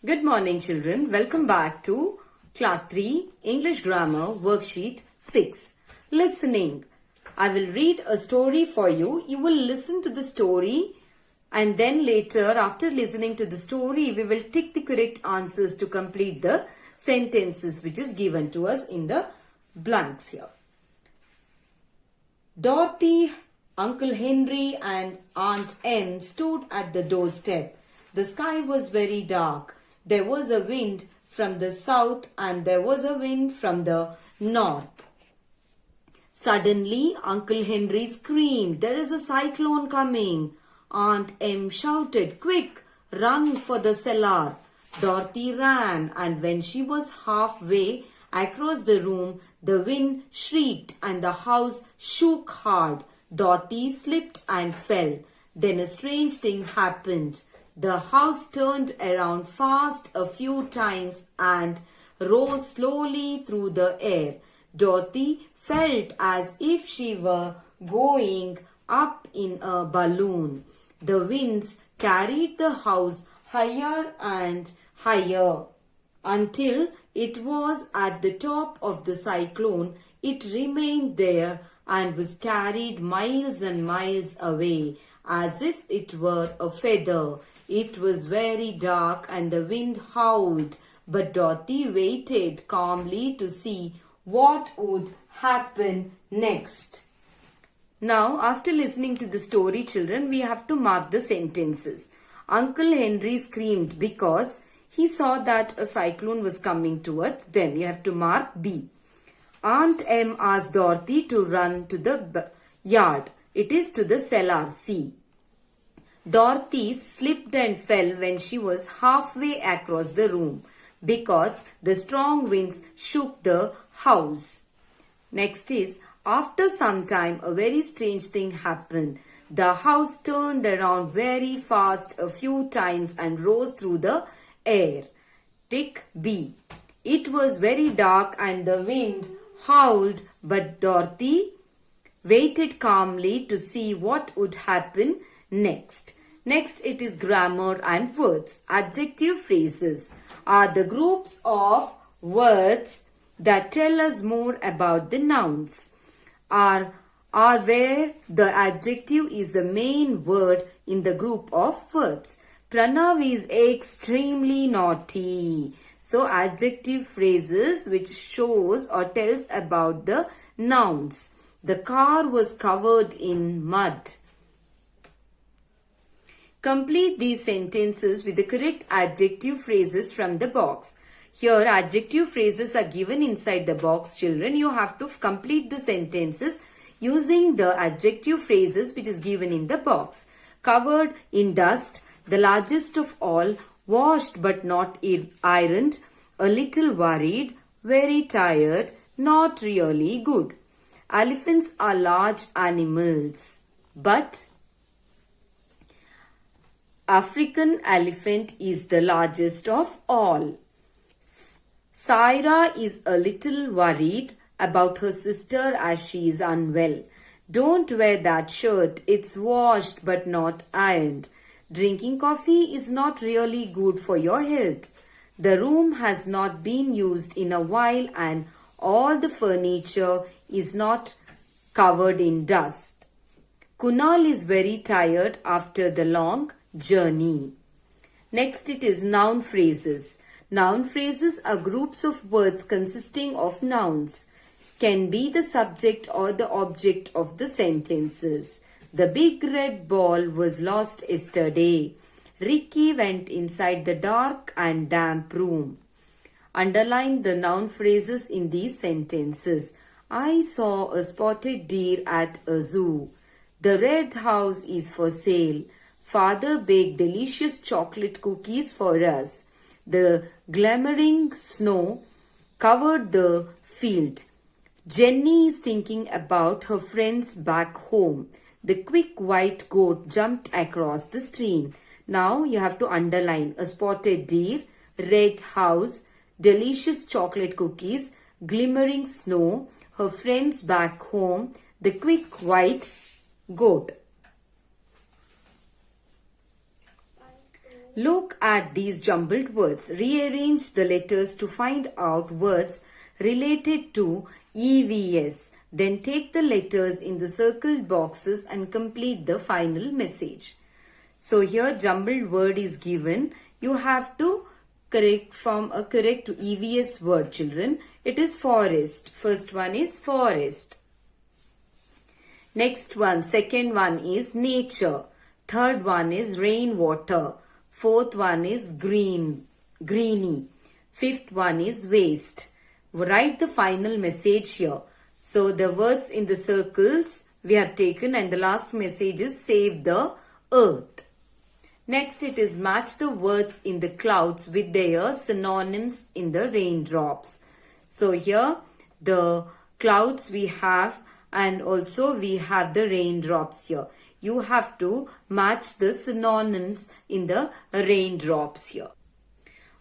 Good morning, children. Welcome back to Class 3 English Grammar Worksheet 6. Listening. I will read a story for you. You will listen to the story and then later, after listening to the story, we will tick the correct answers to complete the sentences which is given to us in the blanks here. Dorothy, Uncle Henry and Aunt Em stood at the doorstep. The sky was very dark. There was a wind from the south and there was a wind from the north. Suddenly, Uncle Henry screamed, "There is a cyclone coming." Aunt Em shouted, "Quick, run for the cellar." Dorothy ran, and when she was halfway across the room, the wind shrieked and the house shook hard. Dorothy slipped and fell. Then a strange thing happened. The house turned around fast a few times and rose slowly through the air. Dorothy felt as if she were going up in a balloon. The winds carried the house higher and higher until it was at the top of the cyclone. It remained there and was carried miles and miles away as if it were a feather. It was very dark and the wind howled, but Dorothy waited calmly to see what would happen next. Now, after listening to the story, children, we have to mark the sentences. Uncle Henry screamed because he saw that a cyclone was coming towards them. You have to mark B. Aunt Em asked Dorothy to run to the yard. It is to the cellar, C. Dorothy slipped and fell when she was halfway across the room because the strong winds shook the house. Next is, after some time, a very strange thing happened. The house turned around very fast a few times and rose through the air. Tick B. It was very dark and the wind howled, but Dorothy waited calmly to see what would happen next. Next, it is grammar and words. Adjective phrases are the groups of words that tell us more about the nouns. Are where the adjective is the main word in the group of words. Pranav is extremely naughty. So, adjective phrases which shows or tells about the nouns. The car was covered in mud. Complete these sentences with the correct adjective phrases from the box. Here, adjective phrases are given inside the box, children. You have to complete the sentences using the adjective phrases which is given in the box. Covered in dust, the largest of all, washed but not ironed, a little worried, very tired, not really good. Elephants are large animals, but African elephant is the largest of all. Saira is a little worried about her sister as she is unwell. Don't wear that shirt. It's washed but not ironed. Drinking coffee is not really good for your health. The room has not been used in a while and all the furniture is not covered in dust. Kunal is very tired after the long journey. Next, it is noun phrases. Noun phrases are groups of words consisting of nouns. Can be the subject or the object of the sentences. The big red ball was lost yesterday. Ricky went inside the dark and damp room. Underline the noun phrases in these sentences. I saw a spotted deer at a zoo. The red house is for sale. Father baked delicious chocolate cookies for us. The glimmering snow covered the field. Jenny is thinking about her friends back home. The quick white goat jumped across the stream. Now you have to underline a spotted deer, red house, delicious chocolate cookies, glimmering snow, her friends back home, the quick white goat. Look at these jumbled words. Rearrange the letters to find out words related to EVS. Then take the letters in the circled boxes and complete the final message. So here jumbled word is given. You have to form a correct EVS word, children. It is forest. First one is forest. Next one, second one is nature. Third one is rainwater. Fourth one is greeny. Fifth one is waste. Write the final message here. So the words in the circles we have taken, and the last message is save the earth. Next it is match the words in the clouds with their synonyms in the raindrops. So here the clouds we have, and also we have the raindrops here. You have to match the synonyms in the raindrops here.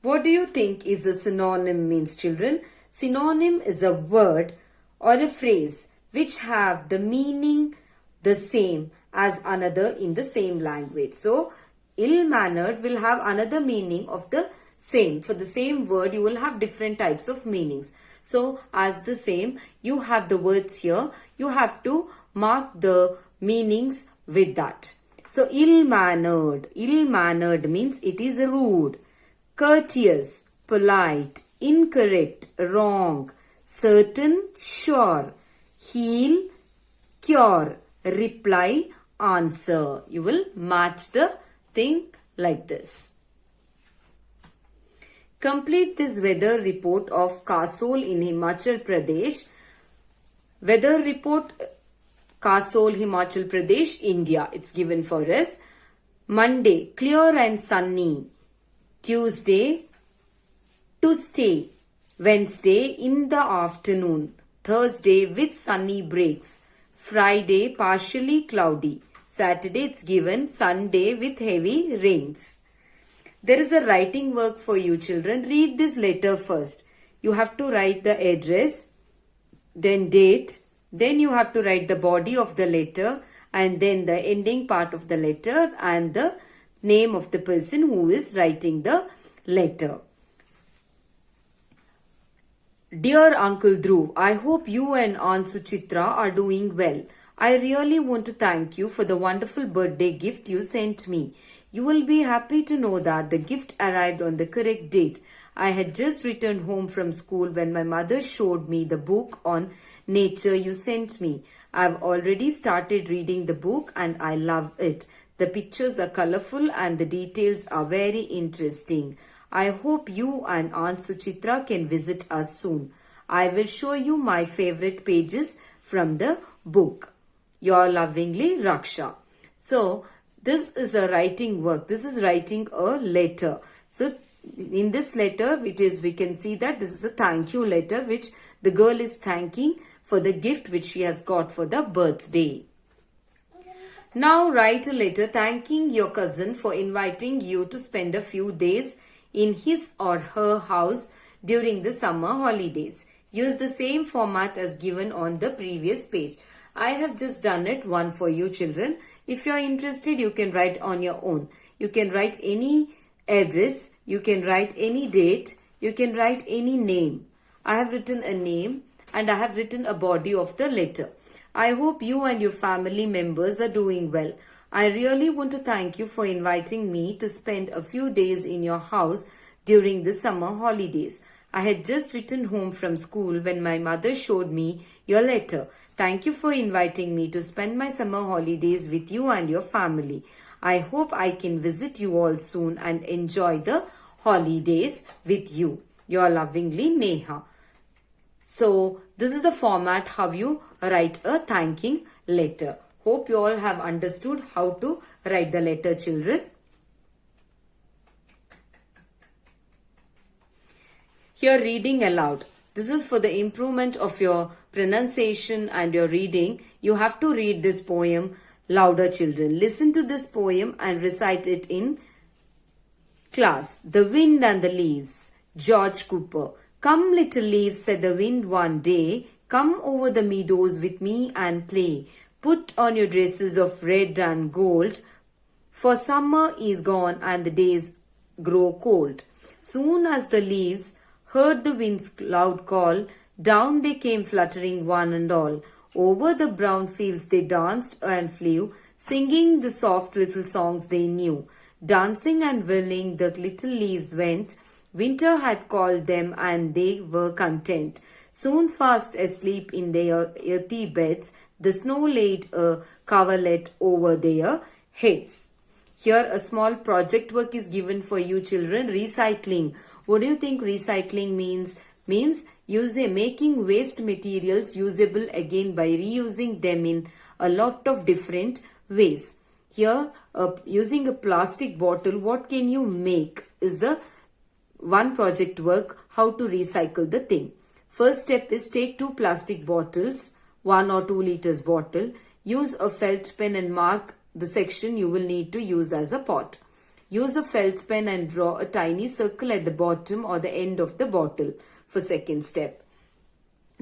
What do you think is a synonym means, children? Synonym is a word or a phrase which have the meaning the same as another in the same language. So ill-mannered will have another meaning of the same. For the same word you will have different types of meanings. So as the same, you have the words here. You have to mark the meanings with that. So ill-mannered. Ill-mannered means it is rude. Courteous, polite. Incorrect, wrong. Certain, sure. Heal, cure. Reply, answer. You will match the thing like this. Complete this weather report of Kasol in Himachal Pradesh. Weather report Kasol, Himachal Pradesh, India. It's given for us. Monday, clear and sunny. Tuesday, to stay. Wednesday, in the afternoon. Thursday, with sunny breaks. Friday, partially cloudy. Saturday, it's given Sunday with heavy rains. There is a writing work for you, children. Read this letter first. You have to write the address, then date, then you have to write the body of the letter, and then the ending part of the letter and the name of the person who is writing the letter. Dear Uncle Dhruv, I hope you and Aunt Suchitra are doing well. I really want to thank you for the wonderful birthday gift you sent me. You will be happy to know that the gift arrived on the correct date. I had just returned home from school when my mother showed me the book on nature you sent me. I've already started reading the book and I love it. The pictures are colorful and the details are very interesting. I hope you and Aunt Suchitra can visit us soon. I will show you my favorite pages from the book. Your lovingly, Raksha. So, this is a writing work. This is writing a letter. So, in this letter, we can see that this is a thank you letter which the girl is thanking for the gift which she has got for the birthday. Now, write a letter thanking your cousin for inviting you to spend a few days in his or her house during the summer holidays. Use the same format as given on the previous page. I have just done it one for you, children. If you are interested, you can write on your own. You can write any address, you can write any date, you can write any name. I have written a name and I have written a body of the letter. I hope you and your family members are doing well. I really want to thank you for inviting me to spend a few days in your house during the summer holidays. I had just returned home from school when my mother showed me your letter. Thank you for inviting me to spend my summer holidays with you and your family. I hope I can visit you all soon and enjoy the holidays with you. Your lovingly, Neha. So, this is the format how you write a thanking letter. Hope you all have understood how to write the letter, children. Here, reading aloud. This is for the improvement of your pronunciation and your reading. You have to read this poem louder, children. Listen to this poem and recite it in class. The Wind and the Leaves, George Cooper. Come, little leaves, said the wind one day. Come over the meadows with me and play. Put on your dresses of red and gold, for summer is gone and the days grow cold. Soon as the leaves heard the wind's loud call, down they came fluttering one and all. Over the brown fields they danced and flew, singing the soft little songs they knew. Dancing and whirling the little leaves went. Winter had called them and they were content. Soon fast asleep in their earthy beds, the snow laid a coverlet over their heads. Here a small project work is given for you children. Recycling. What do you think recycling means? Means making waste materials usable again by reusing them in a lot of different ways. Here using a plastic bottle, what can you make is a one project work, how to recycle the thing. First step is take 2 plastic bottles, 1 or 2 liters bottle. Use a felt pen and mark the section you will need to use as a pot. Use a felt pen and draw a tiny circle at the bottom or the end of the bottle for second step.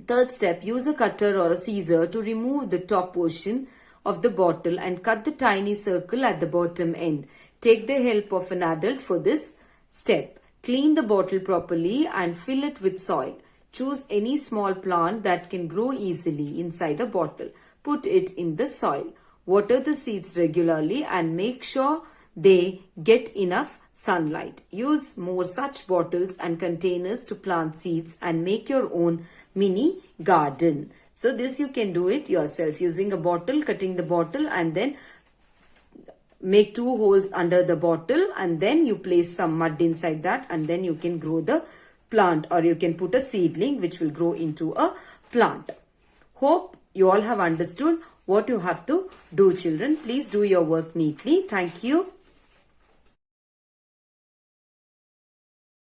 Third step, use a cutter or a scissor to remove the top portion of the bottle and cut the tiny circle at the bottom end. Take the help of an adult for this step. Clean the bottle properly and fill it with soil. Choose any small plant that can grow easily inside a bottle. Put it in the soil. Water the seeds regularly and make sure they get enough sunlight. Use more such bottles and containers to plant seeds and make your own mini garden. So this you can do it yourself using a bottle, cutting the bottle and then make 2 holes under the bottle and then you place some mud inside that and then you can grow the plant, or you can put a seedling which will grow into a plant. Hope you all have understood what you have to do, children. Please do your work neatly. Thank you.